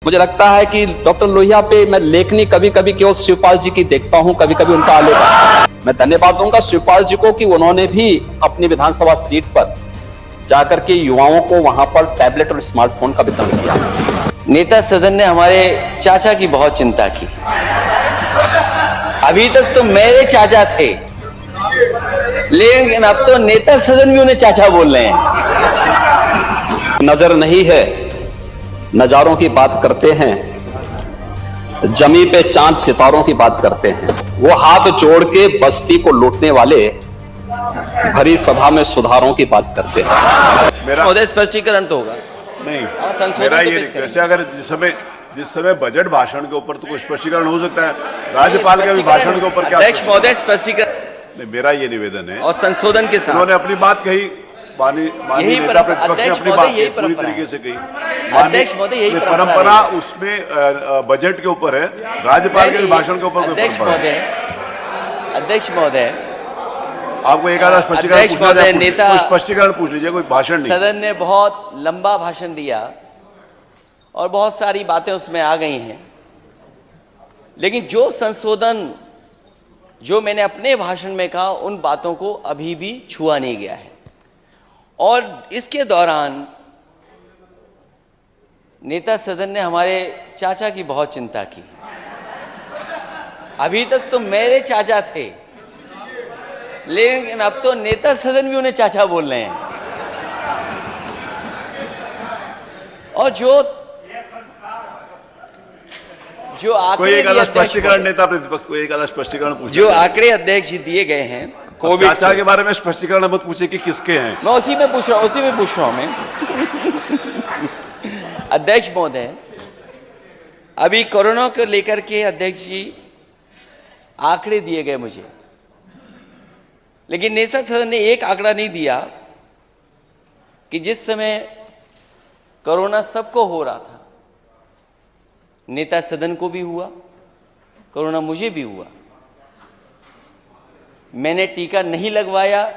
मुझे लगता है कि डॉक्टर लोहिया पे मैं लेखनी कभी कभी केवल शिवपाल जी की देखता हूं, कभी कभी उनका आलेख। मैं धन्यवाद दूंगा शिवपाल जी को कि उन्होंने भी अपनी विधानसभा सीट पर जाकर के युवाओं को वहां पर टैबलेट और स्मार्टफोन का वितरण किया। नेता सदन ने हमारे चाचा की बहुत चिंता की। अभी तक तो मेरे चाचा थे, लेकिन अब तो नेता सदन भी उन्हें चाचा बोल रहे हैं। नजर नहीं है, नजारों की बात करते हैं, जमी पे चांद सितारों की बात करते हैं। वो हाथ जोड़ के बस्ती को लूटने वाले भरी सभा में सुधारों की बात करते हैं। मेरा स्पष्टीकरण तो होगा नहीं, मेरा ये रिक्वेस्ट है, अगर जिस समय बजट भाषण के ऊपर तो कोई स्पष्टीकरण हो सकता है, राज्यपाल के भाषण के ऊपर क्या? अध्यक्ष महोदय स्पष्टीकरण नहीं, मेरा ये निवेदन है और संशोधन के साथ उन्होंने अपनी बात कही, माननीय नेता प्रतिपक्ष ने अपनी बात पूरी तरीके से कही। अध्यक्ष महोदय यही परंपरा उसमें बजट के ऊपर है, राज्यपाल के भाषण के ऊपर कोई परंपरा है। अध्यक्ष महोदय आपको एक आधा स्पष्टीकरण पूछ लीजिए, कोई भाषण नहीं। सदन ने बहुत लंबा भाषण दिया और बहुत सारी बातें उसमें आ गई हैं, लेकिन जो संशोधन जो मैंने अपने भाषण में कहा उन बातों को अभी भी छुआ नहीं गया है। और इसके दौरान नेता सदन ने हमारे चाचा की बहुत चिंता की। अभी तक तो मेरे चाचा थे, लेकिन अब तो नेता सदन भी उन्हें चाचा बोल रहे हैं। और जो आंकड़े स्पष्टीकरण नेता प्रतिपक्ष को एक आधा स्पष्टीकरण पूछे, जो आंकड़े अध्यक्ष जी दिए गए हैं कोविड चाचा के बारे में स्पष्टीकरण मत पूछे कि किसके हैं। मैं उसी में पूछ रहा हूं मैं। अध्यक्ष महोदय, अभी कोरोना को लेकर के अध्यक्ष जी आंकड़े दिए गए मुझे, लेकिन नेता सदन ने एक आंकड़ा नहीं दिया कि जिस समय कोरोना सबको हो रहा था, नेता सदन को भी हुआ कोरोना, मुझे भी हुआ। मैंने टीका नहीं लगवाया,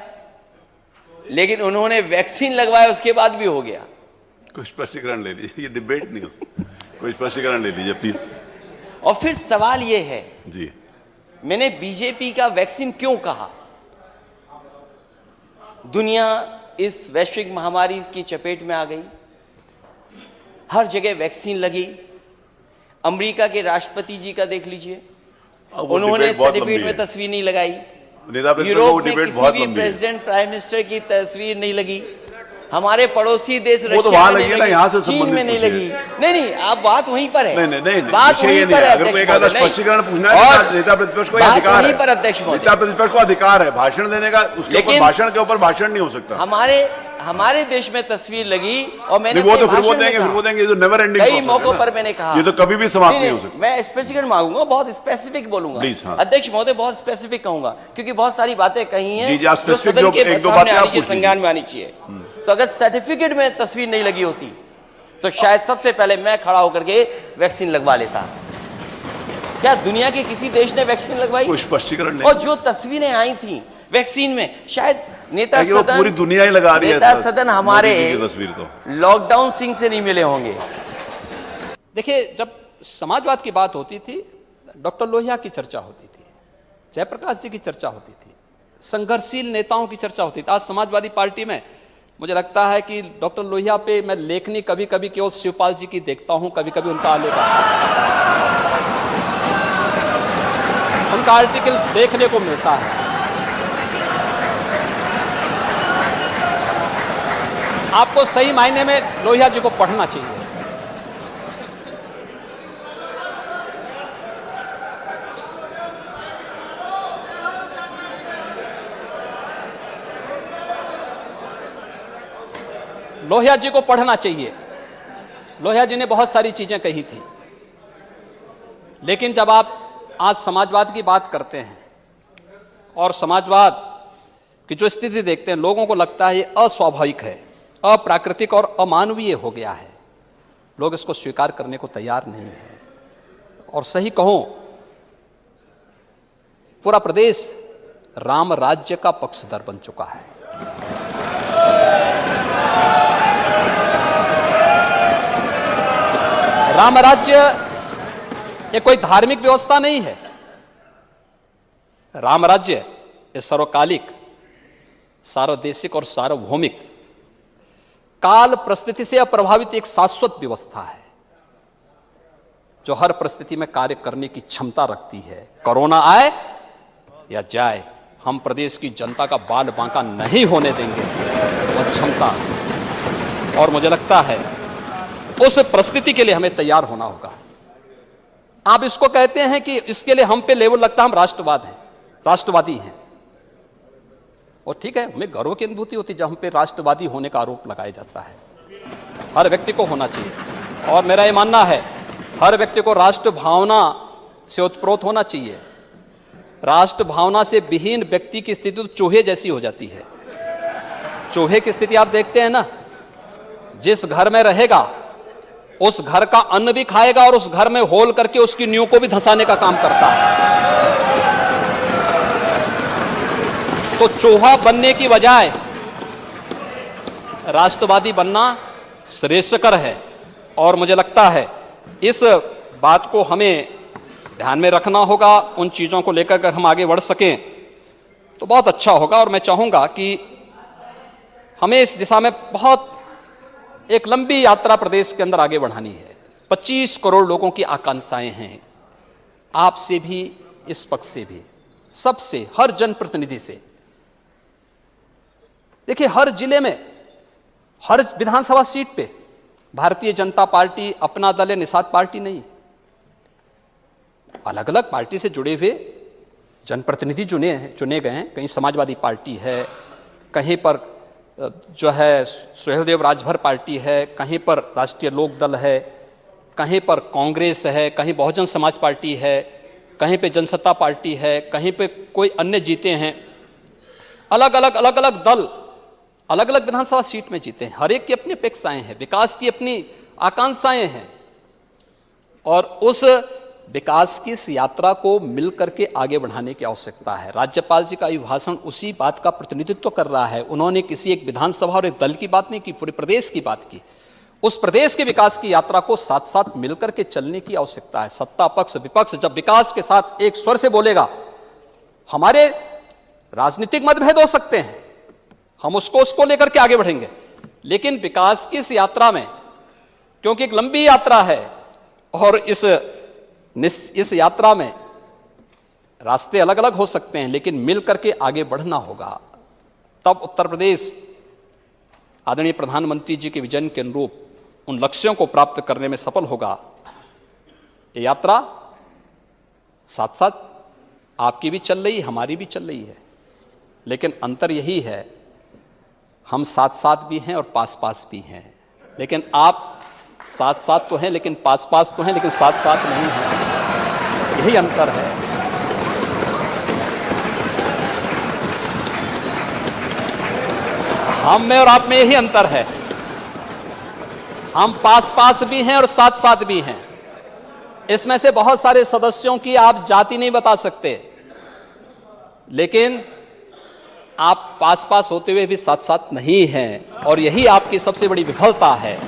लेकिन उन्होंने वैक्सीन लगवाया, उसके बाद भी हो गया। कोई स्पष्टीकरण ले लीजिए, ये डिबेट नहीं हो सकता। कोई स्पष्टीकरण ले लीजिए प्लीज। और फिर सवाल ये है जी, मैंने बीजेपी का वैक्सीन क्यों कहा? दुनिया इस वैश्विक महामारी की चपेट में आ गई, हर जगह वैक्सीन लगी। अमेरिका के राष्ट्रपति जी का देख लीजिए, उन्होंने सर्टिफिकेट में तस्वीर नहीं लगाई। यूरोप में किसी भी प्रेसिडेंट प्राइम मिनिस्टर की तस्वीर नहीं लगी। हमारे पड़ोसी देश रशिया में नहीं लगी, यहाँ से चीन में नहीं लगी। नहीं, आप बात वहीं पर है। नहीं, बात वहीं पर है। स्पष्टीकरण पूछना है, नेता प्रतिपक्ष को अधिकार है। अध्यक्ष महोदय, नेता प्रतिपक्ष को अधिकार है भाषण देने का, उसके ऊपर भाषण के ऊपर भाषण नहीं हो सकता। हमारे देश में तस्वीर लगी और मैंने वो तो फिर वो देंगे, ये तो नेवर एंडिंग कई मौकों पर मैंने कहा, ये तो कभी भी समाप्त नहीं हो सकता। मैं स्पेसिफिक मांगूंगा, बहुत स्पेसिफिक बोलूंगा। अध्यक्ष महोदय, बहुत स्पेसिफिक कहूंगा, क्योंकि बहुत सारी बातें कही हैं जो सदन के सामने आनी चाहिए, संज्ञान में आनी चाहिए। तो अगर सर्टिफिकेट में तस्वीर नहीं लगी होती तो शायद सबसे पहले मैं खड़ा होकर के वैक्सीन लगवा लेता। क्या दुनिया के किसी देश ने वैक्सीन लगवाई? कोई स्पष्टीकरण नहीं। और जो तस्वीरें आई थी वैक्सीन में, शायद नेता सदन, पूरी दुनिया ही लगा रही है। नेता सदन हमारे तस्वीर तो लॉकडाउन सिंह से नहीं मिले होंगे। देखिए, जब समाजवाद की बात होती थी, डॉक्टर लोहिया की चर्चा होती थी, जयप्रकाश जी की चर्चा होती थी, संघर्षशील नेताओं की चर्चा होती थी। आज समाजवादी पार्टी में मुझे लगता है कि डॉक्टर लोहिया पे मैं लेखनी कभी कभी केवल शिवपाल जी की देखता हूं, कभी कभी उनका आलेख, उनका आर्टिकल देखने को मिलता है। आपको सही मायने में लोहिया जी को पढ़ना चाहिए। लोहिया जी को पढ़ना चाहिए। लोहिया जी ने बहुत सारी चीजें कही थी, लेकिन जब आप आज समाजवाद की बात करते हैं और समाजवाद की जो स्थिति देखते हैं, लोगों को लगता है ये अस्वाभाविक है, अप्राकृतिक और अमानवीय हो गया है। लोग इसको स्वीकार करने को तैयार नहीं है। और सही कहूं, पूरा प्रदेश राम राज्य का पक्षधर बन चुका है। राम राज्य ये कोई धार्मिक व्यवस्था नहीं है। राम राज्य ये सर्वकालिक, सार्वदेशिक और सार्वभौमिक, काल परिस्थिति से अप्रभावित एक शाश्वत व्यवस्था है जो हर परिस्थिति में कार्य करने की क्षमता रखती है। कोरोना आए या जाए, हम प्रदेश की जनता का बाल बांका नहीं होने देंगे, वह क्षमता। और मुझे लगता है उस परिस्थिति के लिए हमें तैयार होना होगा। आप इसको कहते हैं कि इसके लिए हम पे लेवल लगता है, हम राष्ट्रवादी हैं, और ठीक है, हमें गर्व की अनुभूति होती है जब हम पे राष्ट्रवादी होने का आरोप लगाया जाता है। हर व्यक्ति को होना चाहिए, और मेरा यह मानना है हर व्यक्ति को राष्ट्र भावना से उत्प्रोत होना चाहिए। राष्ट्र भावना से विहीन व्यक्ति की स्थिति तो चूहे जैसी हो जाती है। चूहे की स्थिति आप देखते हैं ना, जिस घर में रहेगा उस घर का अन्न भी खाएगा और उस घर में होल करके उसकी नींव को भी धंसाने का काम करता है। तो चूहा बनने की बजाय राष्ट्रवादी बनना श्रेयस्कर है, और मुझे लगता है इस बात को हमें ध्यान में रखना होगा। उन चीजों को लेकर अगर हम आगे बढ़ सकें तो बहुत अच्छा होगा, और मैं चाहूंगा कि हमें इस दिशा में बहुत एक लंबी यात्रा प्रदेश के अंदर आगे बढ़ानी है। 25 करोड़ लोगों की आकांक्षाएं हैं, आपसे भी, इस पक्ष से भी, सबसे, हर जनप्रतिनिधि से। देखिए, हर जिले में, हर विधानसभा सीट पे भारतीय जनता पार्टी अपना दल है, निषाद पार्टी नहीं। अलग अलग पार्टी से जुड़े हुए जनप्रतिनिधि चुने गए हैं। कहीं समाजवादी पार्टी है, कहीं पर जो है सुहेलदेव राजभर पार्टी है, कहीं पर राष्ट्रीय लोक दल है, कहीं पर कांग्रेस है, कहीं बहुजन समाज पार्टी है, कहीं पे जनसत्ता पार्टी है, कहीं पे कोई अन्य जीते हैं। अलग अलग दल अलग अलग विधानसभा सीट में जीते हैं। हर एक की अपनी अपेक्षाएं हैं, विकास की अपनी आकांक्षाएं हैं, और उस विकास की इस यात्रा को मिलकर के आगे बढ़ाने की आवश्यकता है। राज्यपाल जी का अभिभाषण उसी बात का प्रतिनिधित्व कर रहा है। उन्होंने किसी एक विधानसभा और एक दल की बात नहीं की, पूरे प्रदेश की बात की। उस प्रदेश के विकास की यात्रा को साथ साथ मिलकर के चलने की आवश्यकता है। सत्ता पक्ष विपक्ष जब विकास के साथ एक स्वर से बोलेगा, हमारे राजनीतिक मतभेद हो सकते हैं, हम उसको लेकर के आगे बढ़ेंगे, लेकिन विकास की इस यात्रा में, क्योंकि एक लंबी यात्रा है और इस यात्रा में रास्ते अलग अलग हो सकते हैं, लेकिन मिल करके आगे बढ़ना होगा। तब उत्तर प्रदेश आदरणीय प्रधानमंत्री जी के विजन के अनुरूप उन लक्ष्यों को प्राप्त करने में सफल होगा। ये यात्रा साथ साथ आपकी भी चल रही, हमारी भी चल रही है, लेकिन अंतर यही है, हम साथ साथ भी हैं और पास पास भी हैं। लेकिन आप साथ साथ तो हैं, लेकिन पास पास तो हैं, लेकिन साथ साथ नहीं हैं। यही अंतर है। हम में और आप में यही अंतर है। हम पास पास भी हैं और साथ साथ भी हैं। इसमें से बहुत सारे सदस्यों की आप जाति नहीं बता सकते, लेकिन आप पास पास होते हुए भी साथ साथ नहीं हैं, और यही आपकी सबसे बड़ी विफलता है।